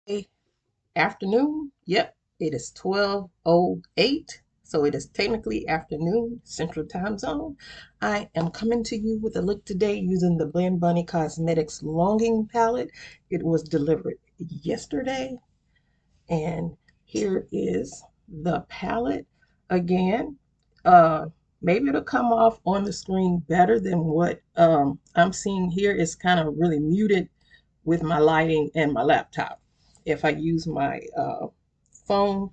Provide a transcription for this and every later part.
Hey, afternoon. Yep, it is 12:08, so it is technically afternoon, Central Time Zone. I am coming to you with a look today using the Blend Bunny Cosmetics Longing Palette. It was delivered yesterday, and here is the palette again. Uh, Maybe it'll come off on the screen better than what I'm seeing here. It's kind of really muted with my lighting and my laptop. If I use my phone,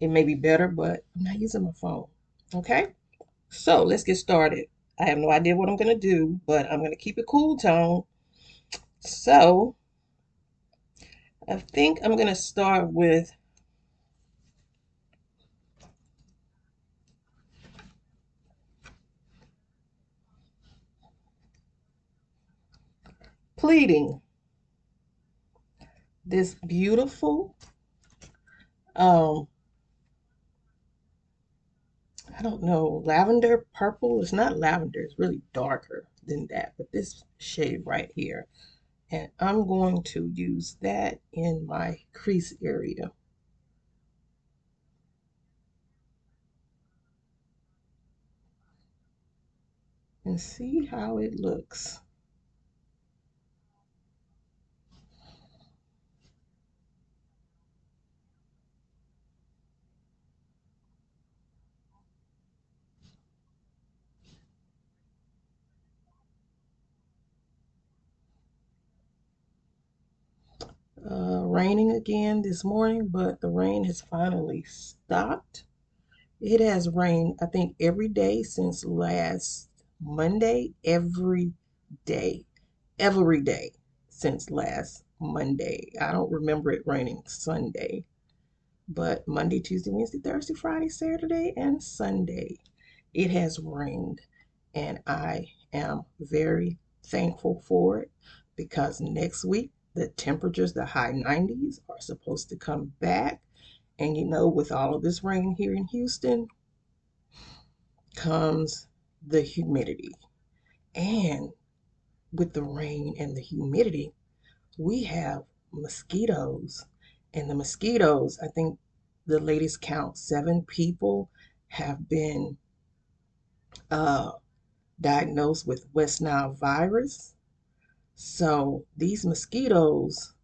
it may be better, but I'm not using my phone. Okay, so let's get started. I have no idea what I'm going to do, but I'm going to keep it cool tone. So I think I'm going to start with pleating this beautiful, um, I don't know, lavender purple. It's not lavender, it's really darker than that, but this shade right here. And I'm going to use that in my crease area and see how it looks. Raining again this morning, but the rain has finally stopped. It has rained, I think, every day since last Monday, day, every day since last Monday. I don't remember it raining Sunday, but Monday, Tuesday, Wednesday, Thursday, Friday, Saturday, and Sunday, it has rained. And I am very thankful for it because next week, the temperatures, the high 90s, are supposed to come back. And with all of this rain here in Houston comes the humidity. And with the rain and the humidity, we have mosquitoes. And the mosquitoes, I think the latest count, 7 people have been uh, diagnosed with West Nile virus. So these mosquitoes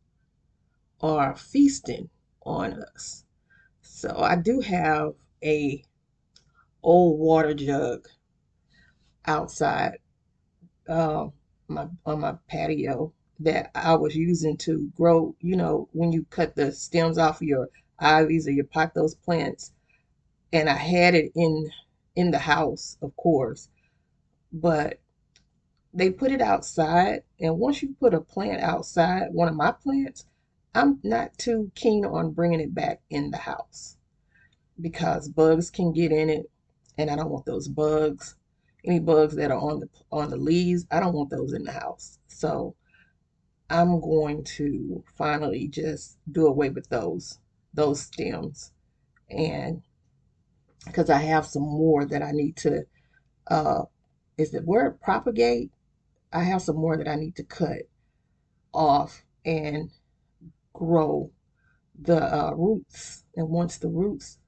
are feasting on us. So I do have a old water jug outside my on my patio that I was using to grow. When you cut the stems off of your ivies or you pot those plants, and I had it in the house, of course, but they put it outside, and once you put a plant outside, one of my plants, I'm not too keen on bringing it back in the house because bugs can get in it, and I don't want those bugs. Any bugs that are on the leaves, I don't want those in the house. So I'm going to finally just do away with those stems, and because I have some more that I need to is the word propagate? I have some more that I need to cut off and grow the roots. And once the roots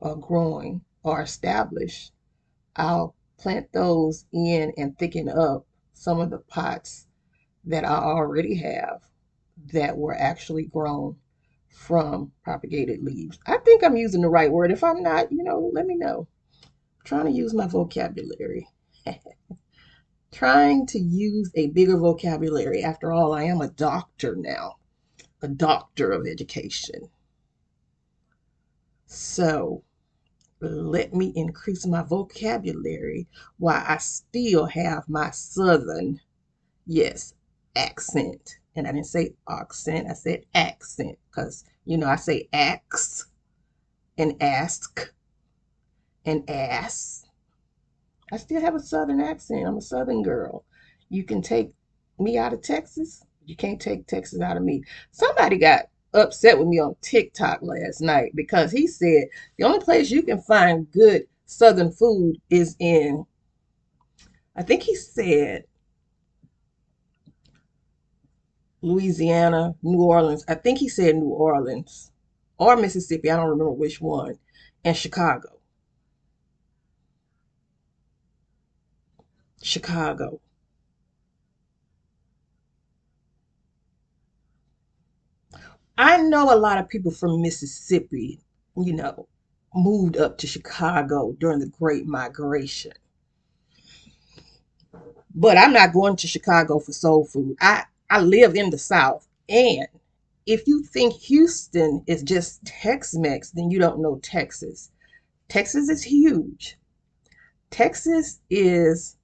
are growing or established, I'll plant those in and thicken up some of the pots that I already have that were actually grown from propagated leaves. I think I'm using the right word. If I'm not, let me know. I'm trying to use my vocabulary. Trying to use a bigger vocabulary. After all, I am a doctor now, a doctor of education. So let me increase my vocabulary while I still have my southern, yes, accent. And I didn't say accent, I said accent because, I say ax and ask and ass. I still have a southern accent. I'm a southern girl. You can take me out of Texas. You can't take Texas out of me. Somebody got upset with me on TikTok last night because he said the only place you can find good southern food is in, I think he said, Louisiana, New Orleans. I think he said New Orleans or Mississippi. I don't remember which one. And Chicago. Chicago. I know a lot of people from Mississippi, you know, moved up to Chicago during the Great Migration. But I'm not going to Chicago for soul food. I live in the South. And if you think Houston is just Tex-Mex, then you don't know Texas. Texas is huge. Texas is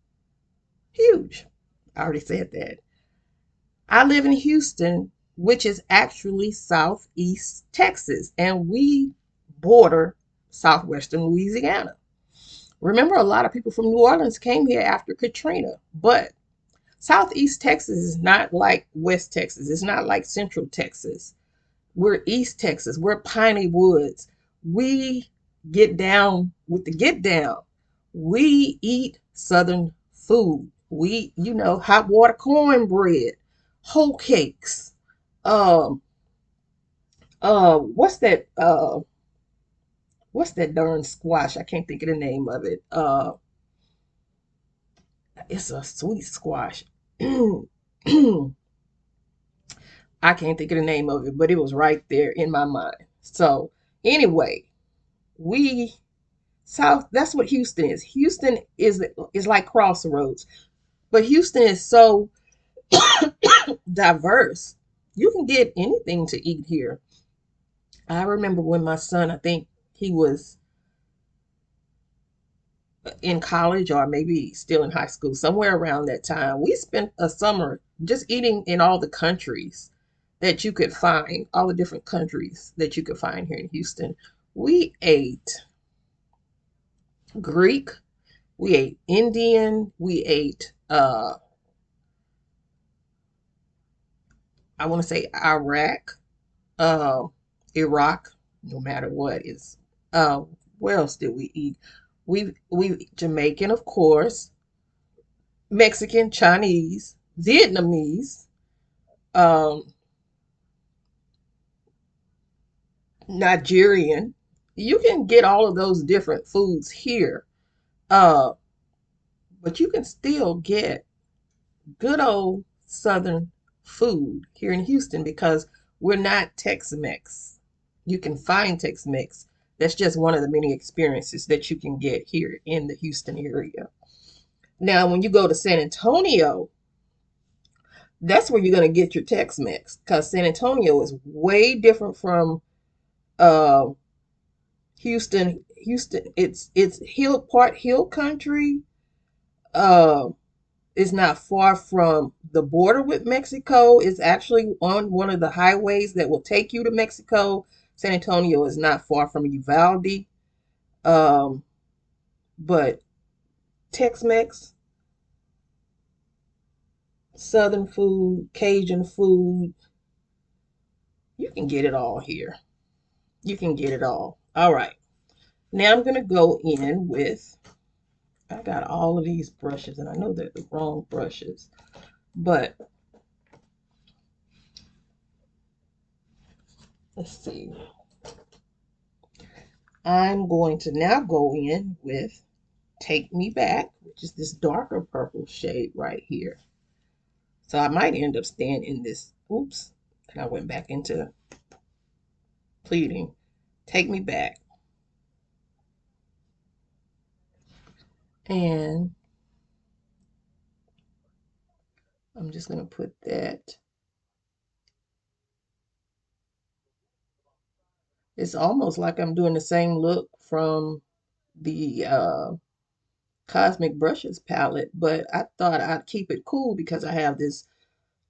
huge. I already said that. I live in Houston, which is actually southeast Texas, and we border southwestern Louisiana. Remember, a lot of people from New Orleans came here after Katrina, but southeast Texas is not like West Texas. It's not like Central Texas. We're East Texas. We're Piney Woods. We get down with the get down. We eat Southern food. We, hot water cornbread, whole cakes. Um, what's that? What's that darn squash? I can't think of the name of it. It's a sweet squash. I can't think of the name of it, but it was right there in my mind. So anyway, we South, that's what Houston is. Houston is like Crossroads, but Houston is so diverse. You can get anything to eat here. I remember when my son, I think he was in college or maybe still in high school, somewhere around that time, we spent a summer just eating in all the countries that you could find, all the different countries that you could find here in Houston. We ate Greek, we ate Indian, we ate I want to say Iraq, uh, Iraq, no matter what is. Uh, where else did we eat? We Jamaican, of course, Mexican, Chinese, Vietnamese, um, Nigerian. You can get all of those different foods here, uh, but you can still get good old Southern food here in Houston because we're not Tex-Mex. You can find Tex-Mex. That's just one of the many experiences that you can get here in the Houston area. Now, when you go to San Antonio, that's where you're going to get your Tex-Mex because San Antonio is way different from uh, Houston. Houston, it's hill country. Uh, It's not far from the border with Mexico. It's actually on one of the highways that will take you to Mexico. San Antonio is not far from Uvalde. Um, but Tex-Mex, Southern food, Cajun food, you can get it all here. You can get it all. All right. Now I'm going to go in with, I got all of these brushes and I know they're the wrong brushes, but let's see. I'm going to now go in with Take Me Back, which is this darker purple shade right here. So I might end up staying in this. Oops. And I went back into pleading. Take Me Back. And I'm just going to put that. It's almost like I'm doing the same look from the Cosmic Brushes palette, but I thought I'd keep it cool because I have this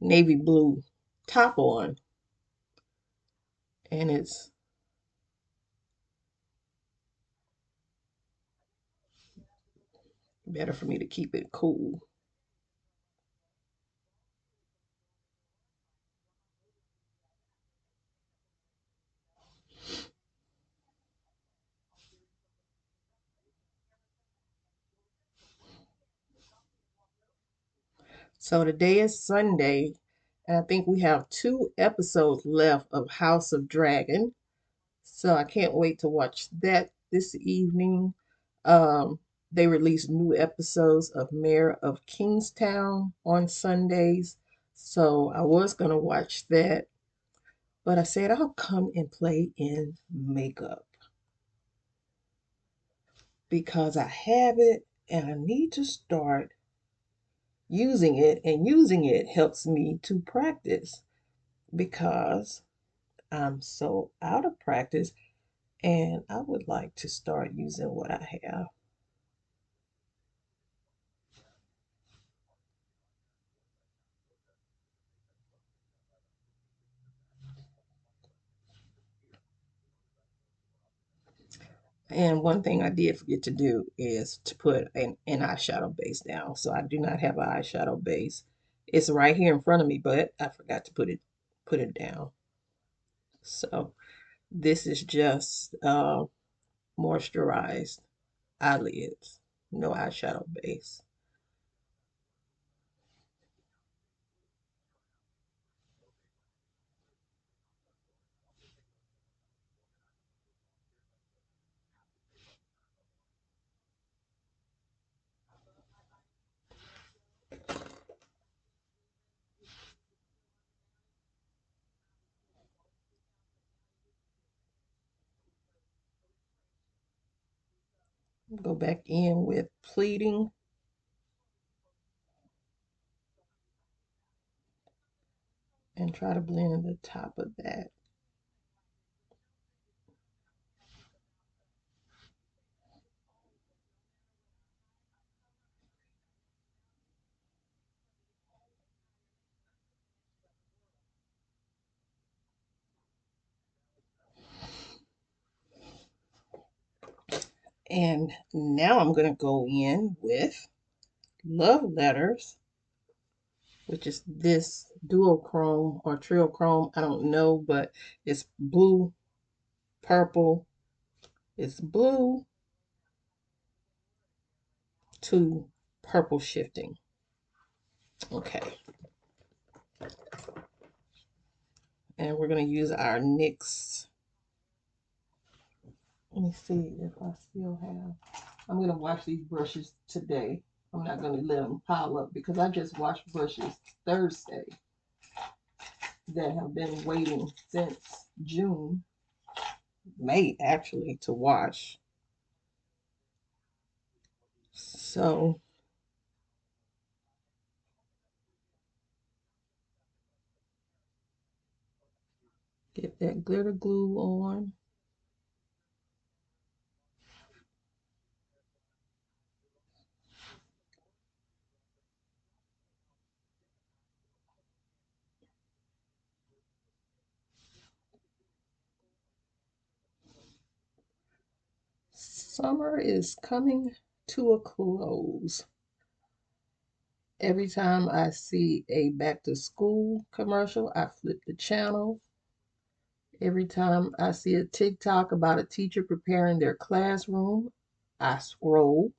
navy blue top on. And it's better for me to keep it cool. So today is Sunday. And I think we have 2 episodes left of House of Dragon. So I can't wait to watch that this evening. Um, they release new episodes of Mayor of Kingstown on Sundays. So I was going to watch that, but I said I'll come and play in makeup because I have it and I need to start using it, and using it helps me to practice because I'm so out of practice and I would like to start using what I have. And one thing I did forget to do is to put an eyeshadow base down. So I do not have an eyeshadow base. It's right here in front of me, but I forgot to put it down. So this is just moisturized eyelids, no eyeshadow base. Go back in with pleating and try to blend the top of that. And now I'm going to go in with Love Letters, which is this dual chrome or trio chrome. I don't know, but it's blue, purple. It's blue to purple shifting. Okay. And we're going to use our NYX. Let me see if I still have. I'm going to wash these brushes today. I'm not going to let them pile up because I just washed brushes Thursday that have been waiting since June, May actually, to wash. So get that glitter glue on. Summer is coming to a close. Every time I see a back to school commercial, I flip the channel. Every time I see a TikTok about a teacher preparing their classroom, I scroll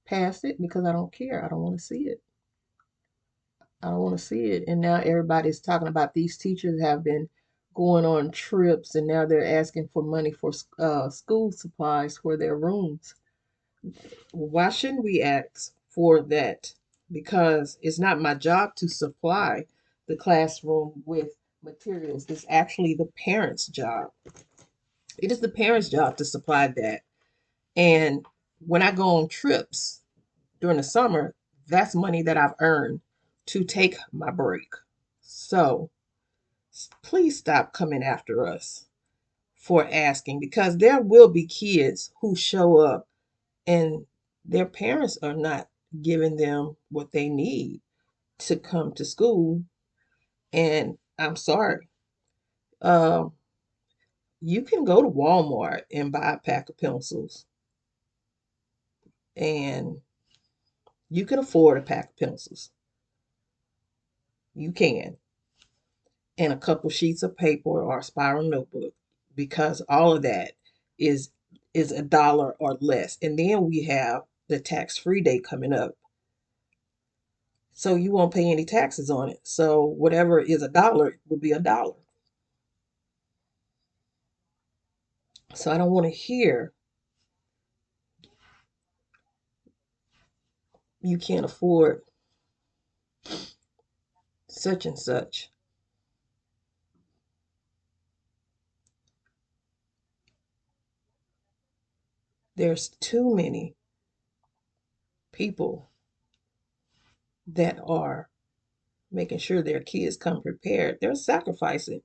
past it because I don't care. I don't want to see it. I don't want to see it. And now everybody's talking about these teachers have been going on trips and now they're asking for money for school supplies for their rooms. Why shouldn't we ask for that? Because it's not my job to supply the classroom with materials. It's actually the parents' job. It is the parents' job to supply that. And when I go on trips during the summer, that's money that I've earned to take my break. So please stop coming after us for asking because there will be kids who show up and their parents are not giving them what they need to come to school. And I'm sorry, um, you can go to Walmart and buy a pack of pencils, and you can afford a pack of pencils. You can, and a couple sheets of paper or a spiral notebook, because all of that is is $1 or less. And then we have the tax-free day coming up. So you won't pay any taxes on it. So whatever is $1 will be $1. So I don't want to hear you can't afford such and such. There's too many people that are making sure their kids come prepared. They're sacrificing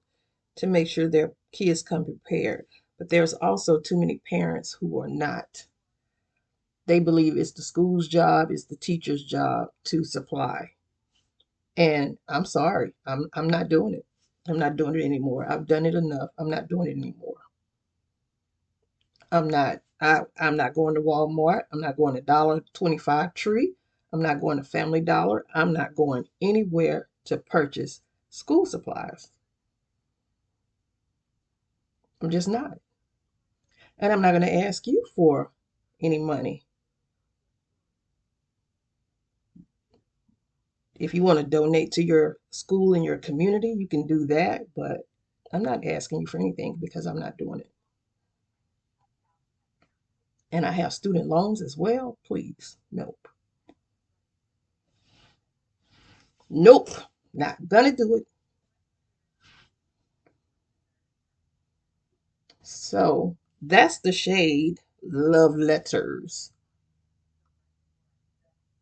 to make sure their kids come prepared. But there's also too many parents who are not. They believe it's the school's job, it's the teacher's job to supply. And I'm sorry, I'm not doing it. I'm not doing it anymore. I've done it enough. I'm not doing it anymore. I'm not going to Walmart. I'm not going to $1.25 Tree. I'm not going to Family Dollar. I'm not going anywhere to purchase school supplies. I'm just not. And I'm not going to ask you for any money. If you want to donate to your school and your community, you can do that, but I'm not asking you for anything because I'm not doing it. And I have student loans as well. Please, nope. Nope. Not gonna do it. So that's the shade Love Letters.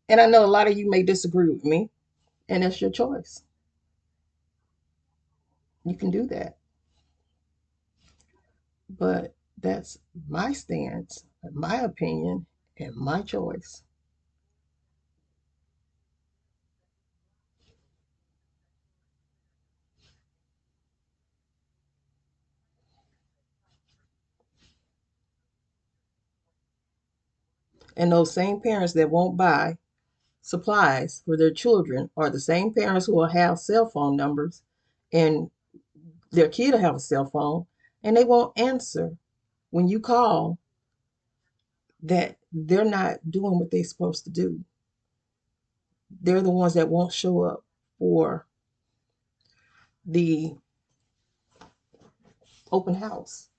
And I know a lot of you may disagree with me, and it's your choice. You can do that. But that's my stance, my opinion, and my choice. And those same parents that won't buy supplies for their children are the same parents who will have cell phone numbers and their kid will have a cell phone and they won't answer when you call that they're not doing what they're supposed to do. They're the ones that won't show up for the open house.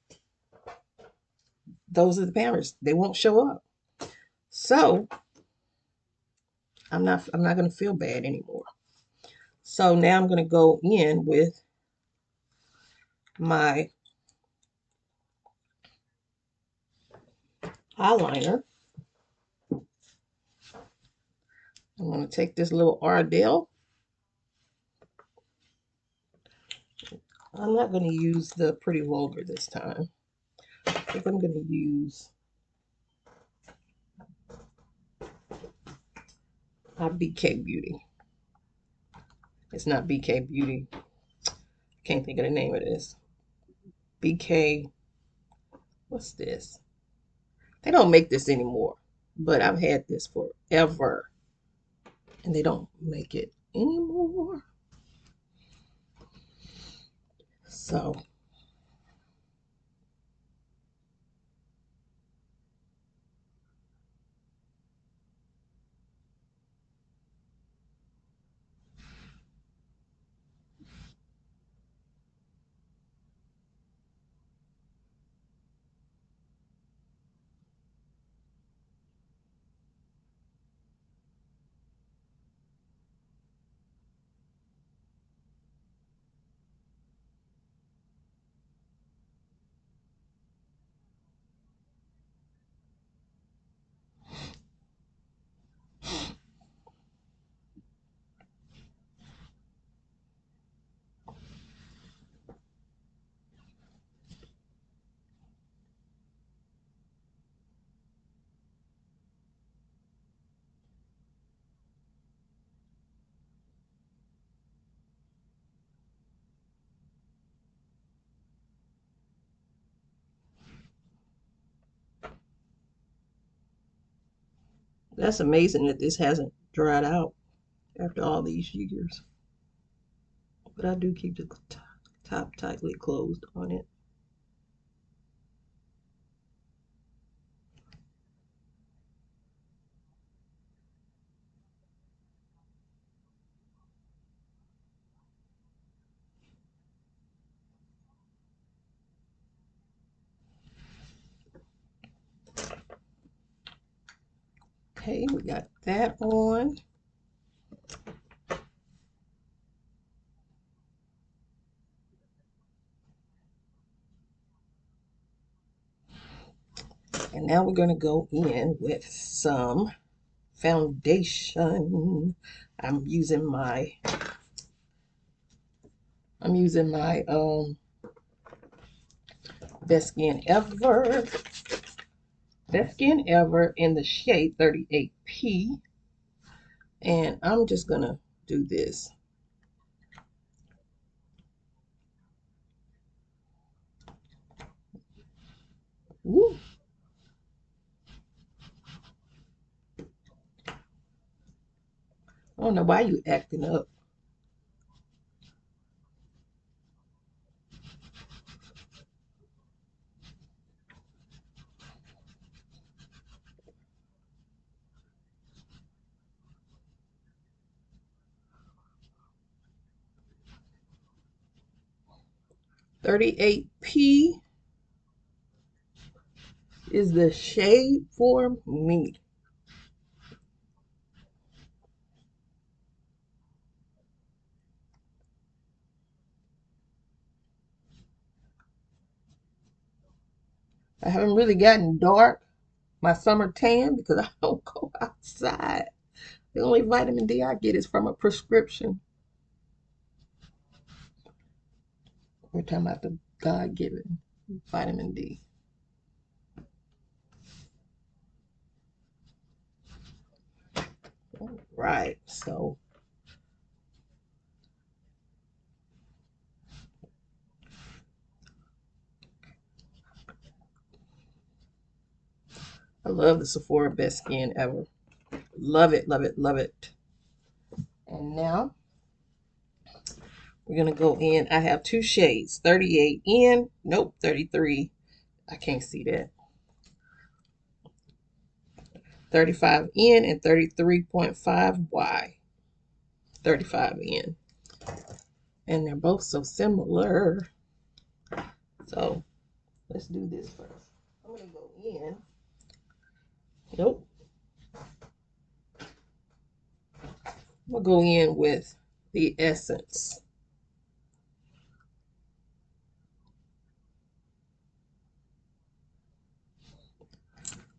Those are the parents. They won't show up. So I'm not gonna feel bad anymore. So now I'm gonna go in with my eyeliner. I'm gonna take this little Ardell. I'm not gonna use the Pretty Vulgar this time. I think I'm gonna use my BK Beauty. It's not BK Beauty. Can't think of the name of this. BK, what's this? They don't make this anymore, but I've had this forever, and they don't make it anymore. So that's amazing that this hasn't dried out after all these years. But I do keep the top tightly closed on it. Okay, we got that on. And now we're going to go in with some foundation. I'm using my Best Skin Ever. Best Skin Ever in the shade 38P. And I'm just going to do this. Woo. I don't know why you acting up. .38P is the shade for me. I haven't really gotten dark, my summer tan, because I don't go outside. The only vitamin D I get is from a prescription. We're talking about the God-given vitamin D. All right, so I love the Sephora Best Skin Ever. Love it, love it, love it. And now we're going to go in. I have two shades, 38 in, nope, 33. I can't see that. 35 in and 33.5 Y. 35 in. And they're both so similar. So let's do this first. I'm going to go in. Nope. I'm going to go in with the Essence.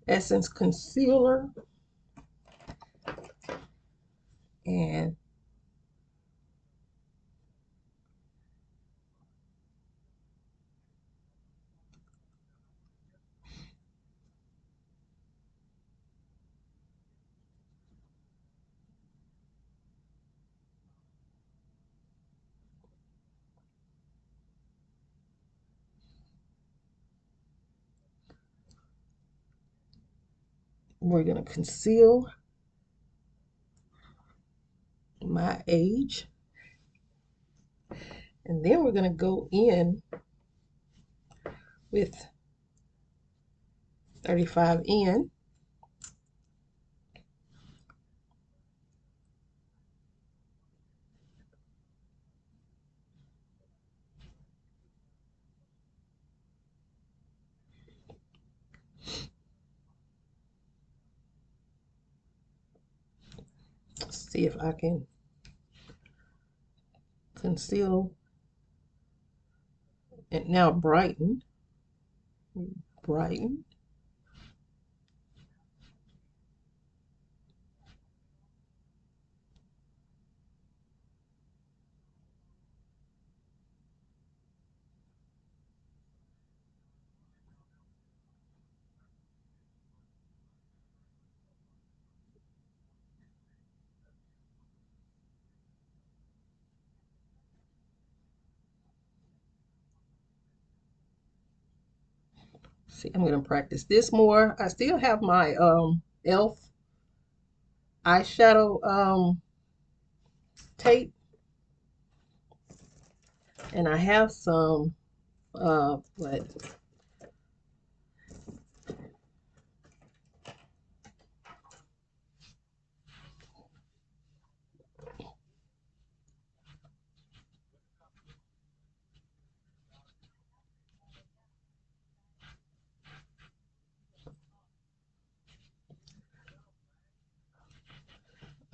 Essence Concealer. And we're going to conceal my age. And then we're going to go in with 35 in. See if I can conceal and now brighten. Brighten. See, I'm going to practice this more. I still have my e.l.f. eyeshadow tape. And I have some, what?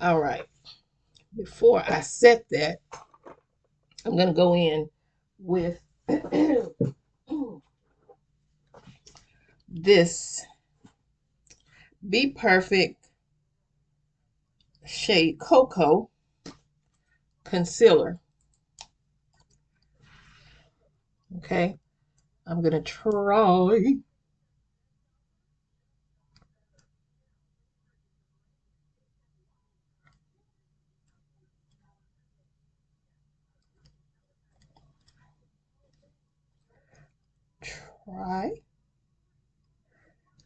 All right. Before I set that, I'm going to go in with this Be Perfect shade Cocoa concealer. Okay. I'm going to try.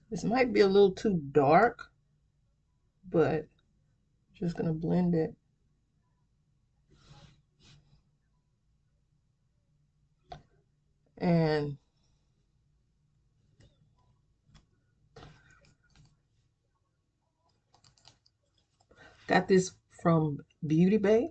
This might be a little too dark, but just going to blend it. And got this from Beauty Bay.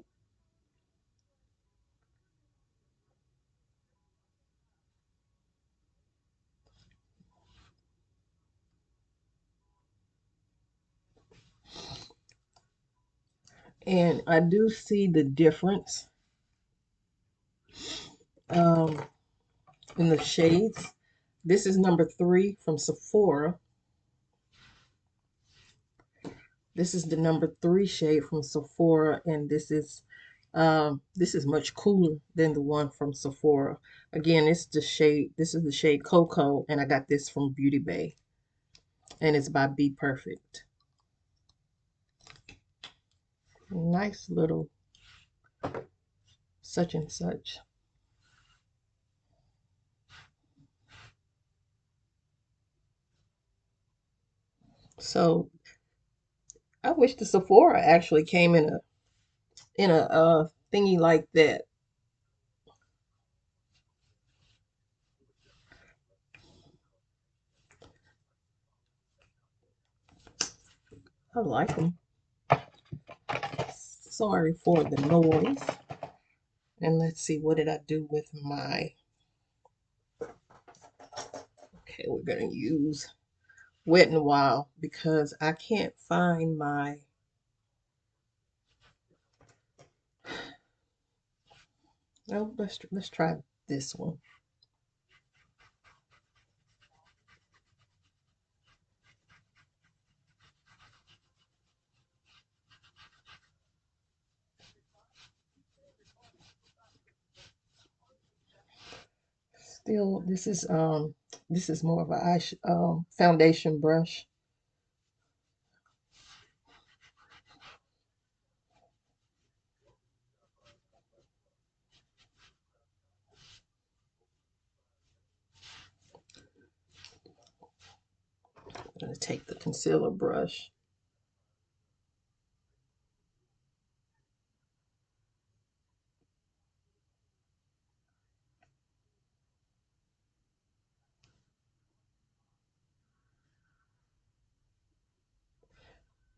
And I do see the difference um, in the shades. This is number 3 from Sephora. This is the number 3 shade from Sephora, and this is much cooler than the one from Sephora. Again, this is the shade Cocoa, and I got this from Beauty Bay, and it's by Be Perfect. Nice little such and such. So I wish the Sephora actually came in a thingy like that. I like them. Sorry for the noise. And let's see, what did I do with my... Okay, we're going to use Wet n Wild because I can't find my... Oh, let's try this one. Still, this is more of a foundation brush. I'm going to take the concealer brush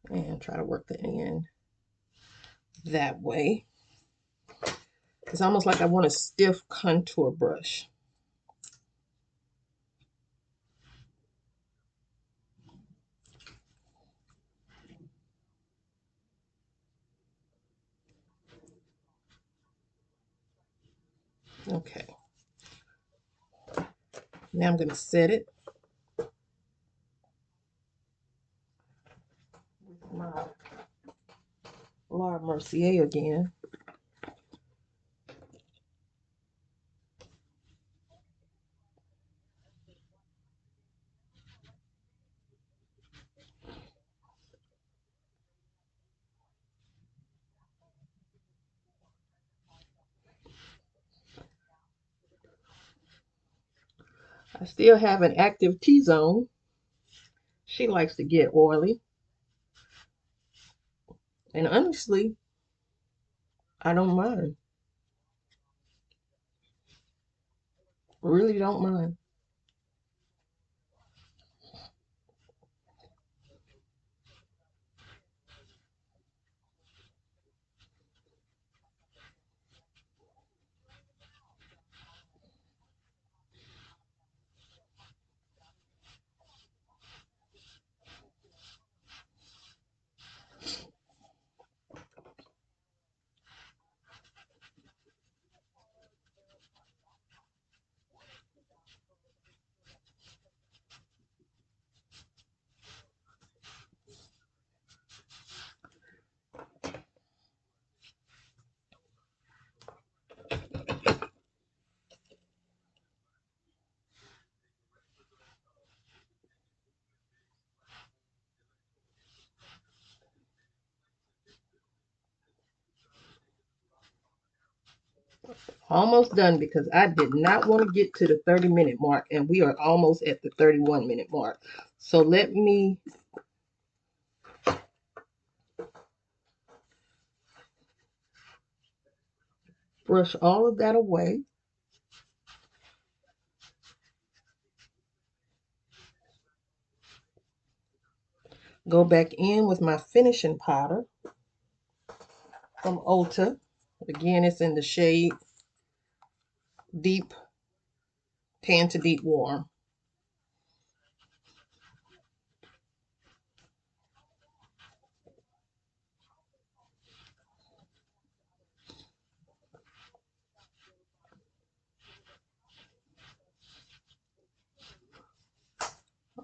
and try to work that in that way. It's almost like I want a stiff contour brush. Okay. Now I'm going to set it with my Mercier again. I still have an active T-zone. She likes to get oily. And honestly, I don't mind. Really don't mind. Almost done because I did not want to get to the 30-minute mark, and we are almost at the 31-minute mark. So let me brush all of that away. Go back in with my finishing powder from Ulta. Again, it's in the shade Deep Tan to Deep Warm.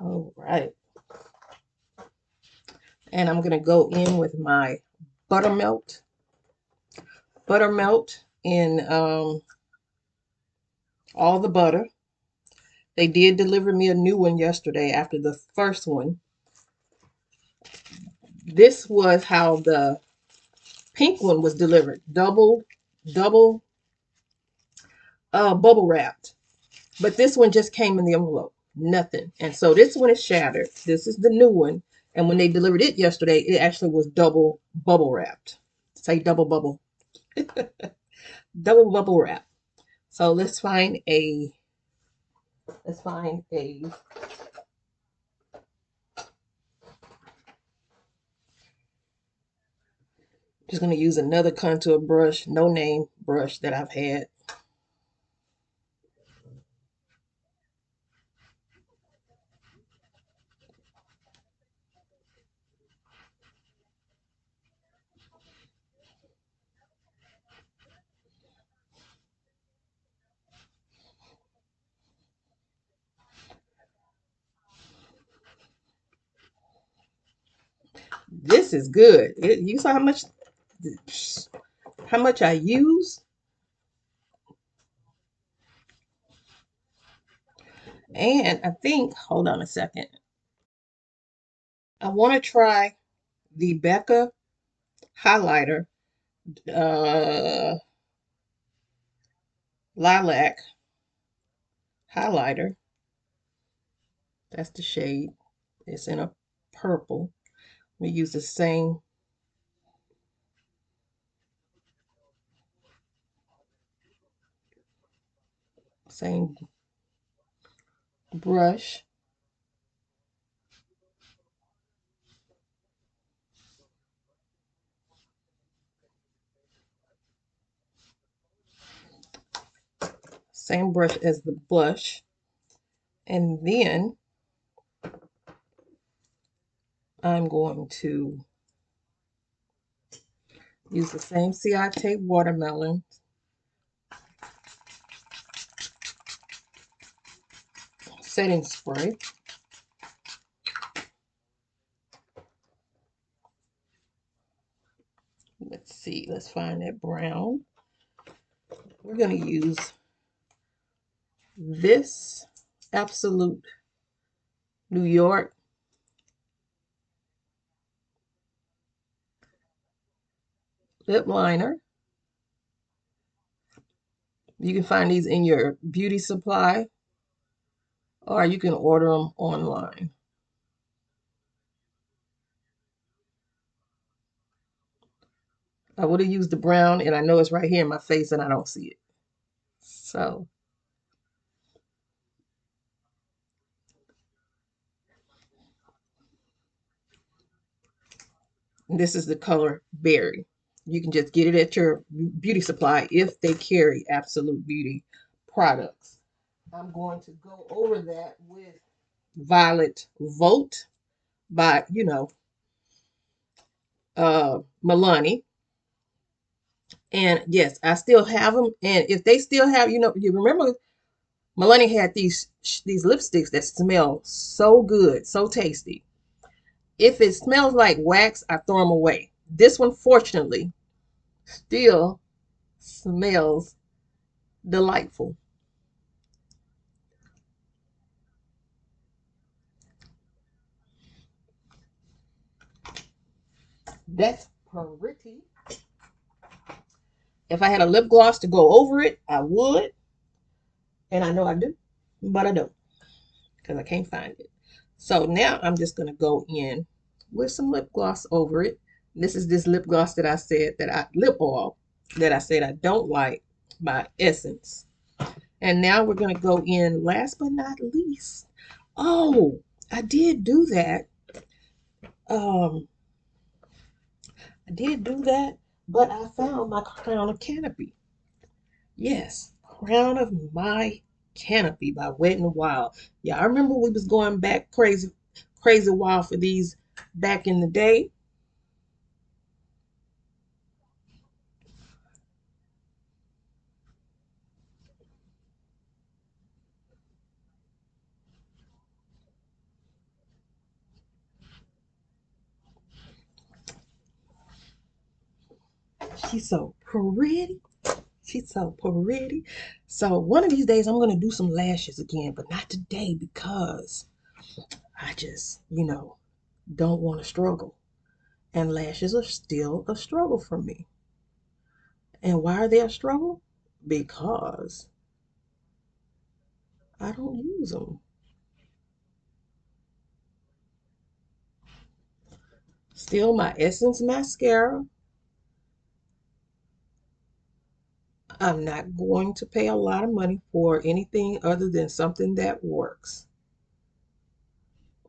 All right. And I'm going to go in with my buttermelt. Buttermelt in all the butter. They did deliver me a new one yesterday after the first one. This was how the pink one was delivered. Double bubble wrapped. But this one just came in the envelope. Nothing. And so this one is shattered. This is the new one. And when they delivered it yesterday, it actually was double bubble wrapped. Say double bubble. Double bubble wrap. So let's find a just going to use another contour brush, no name brush that I've had. This is good. You saw how much I use? And I think, hold on a second. I want to try the Becca highlighter, uh, lilac highlighter. That's the shade. It's in a purple. We use the same brush. Same brush as the blush. And then I'm going to use the same CI tape watermelon setting spray. Let's see, let's find that brown. We're going to use this Absolute New York lip liner. You can find these in your beauty supply, or you can order them online. I would have used the brown, and I know it's right here in my face, and I don't see it. So this is the color Berry. You can just get it at your beauty supply if they carry Absolute Beauty products. I'm going to go over that with Violet Vote by, Milani. And yes, I still have them. And if they still have, you remember Milani had these lipsticks that smell so good, so tasty. If it smells like wax, I throw them away. This one, fortunately, still smells delightful. That's pretty. If I had a lip gloss to go over it, I would. And I know I do, but I don't because I can't find it. So now I'm just going to go in with some lip gloss over it. This is this lip gloss that I said lip oil that I said I don't like by Essence. And now we're going to go in last but not least. Oh, I did do that. Um, I did do that, but I found my crown of canopy. Yes, crown of my canopy by Wet n Wild. Yeah, I remember we was going back crazy wild for these back in the day. She's so pretty. She's so pretty. So one of these days I'm gonna do some lashes again, but not today because I just, don't want to struggle. And lashes are still a struggle for me. And why are they a struggle? Because I don't use them. Still my Essence mascara. I'm not going to pay a lot of money for anything other than something that works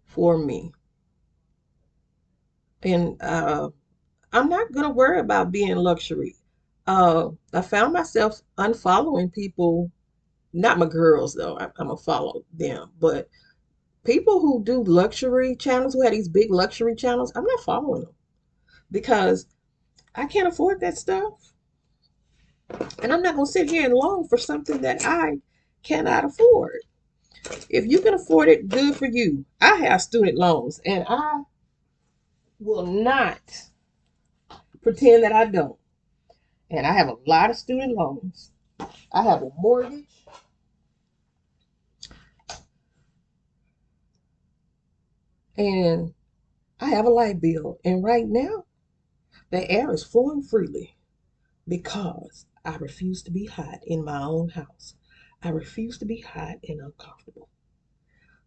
for me. And I'm not going to worry about being luxury. I found myself unfollowing people, not my girls though, I'm going to follow them, but people who do luxury channels, who have these big luxury channels, I'm not following them because I can't afford that stuff. And I'm not going to sit here and long for something that I cannot afford. If you can afford it, good for you. I have student loans and I will not pretend that I don't. And I have a lot of student loans. I have a mortgage and I have a light bill. And right now, the air is flowing freely because I refuse to be hot in my own house. I refuse to be hot and uncomfortable.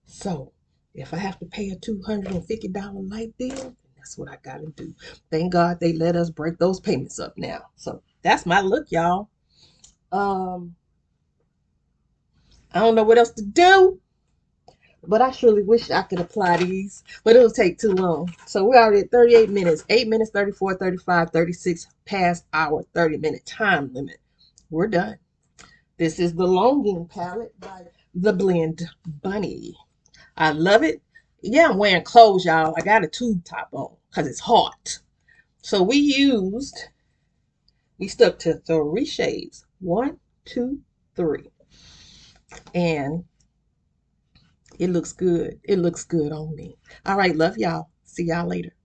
So if I have to pay a $250 light bill, that's what I got to do. Thank God they let us break those payments up now. So that's my look, y'all. Um, I don't know what else to do, but I surely wish I could apply these, but it'll take too long. So we're already at 38 minutes, 8 minutes, 34, 35, 36 past our 30-minute time limit. We're done. This is the Longing palette by the Blend Bunny. I love it. Yeah, I'm wearing clothes, y'all. I got a tube top on because it's hot. So we stuck to 3 shades. One, two, three. And it looks good. It looks good on me. All right, love y'all. See y'all later.